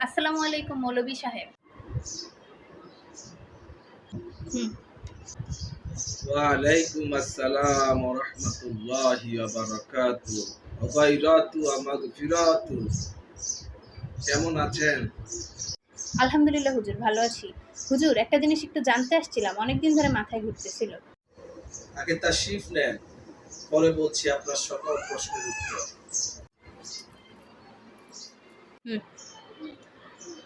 আসসালামু আলাইকুম মৌলভী সাহেব। হুম। ওয়ালাইকুম আসসালাম ওয়া রাহমাতুল্লাহি ওয়া বারাকাতুহু ওয়া গায়রাতু ওয়া মাগফিরাতু। কেমন আছেন? আলহামদুলিল্লাহ হুজুর, ভালো আছি। হুজুর, একটা জিনিস একটু জানতে আসছিলাম, অনেকদিন ধরে মাথায় ঘুরতেছিল। আগে তাশরিফ নেন, পরে বলছি আপনার সকল প্রশ্নের উত্তর। হুম।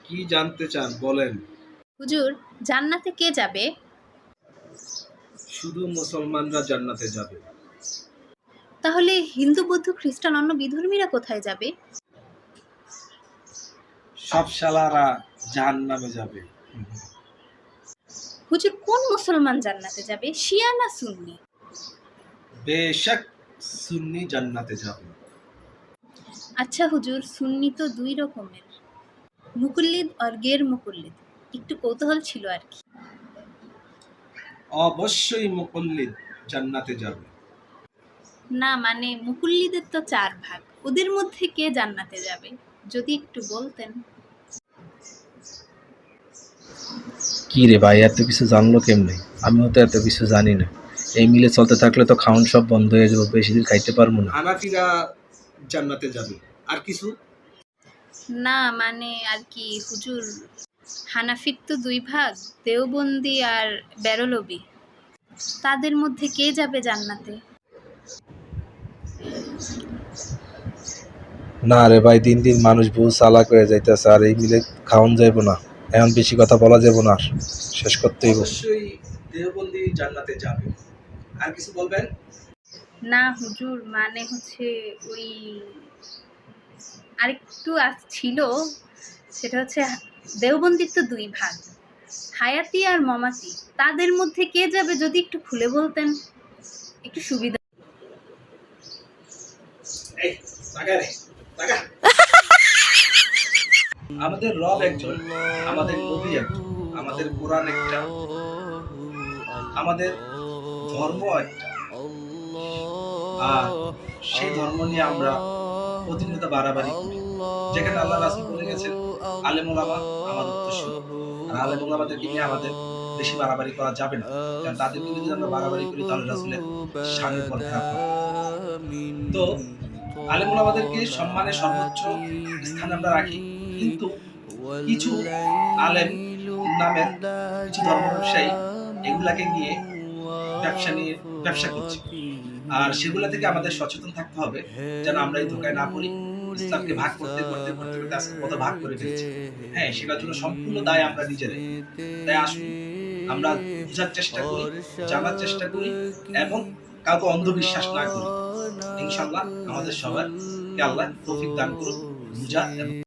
কি জানতে চান বলেন? হুজুর, জান্নাতে কে যাবে? শুধু মুসলমানরা জান্নাতে যাবে। তাহলে হিন্দু, বৌদ্ধ, খ্রিস্টান, অন্য বিধর্মীরা কোথায় যাবে? সব শালারা জাহান্নামে যাবে। হুজুর, কোন মুসলমান জান্নাতে যাবে, শিয়া না সুন্নি? বেশক সুন্নি জান্নাতে যাবে। আচ্ছা হুজুর, সুন্নি তো দুই রকমের, মুকুল্লিদ আর গের মুকুল্লিদ। একটু কৌতূহল ছিল আর কি। অবশ্যই মুকল্লিদ জান্নাতে যাবে। না মানে মুকুল্লিদের তো 4 ভাগ, ওদের মধ্যে কে জান্নাতে যাবে, যদি একটু বলতেন। কি রে ভাই, এত কিছু জানলো কেমনে? আমিও তো এত কিছু জানি না। এই মিলে চলতে থাকলে তো খাওন সব বন্ধ হয়ে যাবে, বেশি দিন খাইতে পারবো না। হানাফিরা জান্নাতে যাবে। আর কিছু? না মানে আর কি হুজুর, হানাফির তো 2 ভাগ, দেওবন্দি আর বেরলবি। তাদের মধ্যে কে যাবে জান্নাতে? না রে ভাই, দিন দিন মানুষ বহু চালাক হয়ে যাইতেছে, আর এই মিলে খাওন যাইব না। এখন বেশি কথা বলা যাব না, আর শেষ করতেই হবে। অবশ্যই দেওবন্দি জান্নাতে যাবে। আর কিছু বলবেন? না হুজুর, মানে হচ্ছে ওই আরেকটু ছিল, সেটা হচ্ছে দেওবন্দির তো 2 ভাগ, হায়াতি আর মমাতি। তাদের মধ্যে কে যাবে, যদি একটু খুলে বলতেন একটু সুবিধা। এই তাকা রে, তাকা। আমাদের রব একজন, আমাদের নবী একজন, আমাদের কোরআন একটা, আমাদের ধর্ম একটা। আর সেই ধর্ম নিয়ে আমরা প্রতিনিয়ত বাড়াবাড়ি করি। যেখানে আল্লাহ রাসূল বলে গেছেন, আলেম ওলামা আমার উত্তরসূরি। আর আলেম ওলামাদেরকে নিয়ে আমাদের বেশি বাড়াবাড়ি করা যাবে না। কারণ তাদেরকে নিয়ে যদি আমরা বাড়াবাড়ি করি তাহলে রাসূলের শানের উপর খারাপ হবে। তো আলেম ওলামাদেরকে সম্মানের সর্বোচ্চ স্থানে আমরা রাখি। কিন্তু কিছু আলেম নামের কিছু ধর্ম ব্যবসায়ী এগুলাকে নিয়ে ব্যবসা করছে। আর সেগুলা থেকে আমাদের সচেতন থাকতে হবে যেন আমরা এই ধোকায় না পড়ি। ইসলামকে ভাগ করতে করতে করতে করতে আজকে কত ভাগ করে ফেলছি। হ্যাঁ, সেটার জন্য সম্পূর্ণ দায় আমরা নিজেরাই। তাই আসুন আমরা বুঝার চেষ্টা করি, জানার চেষ্টা করি এবং কাউকে অন্ধবিশ্বাস না করি। ইনশাআল্লাহ আমাদের সবারকে আল্লাহ তৌফিক দান করুন বুঝা এবং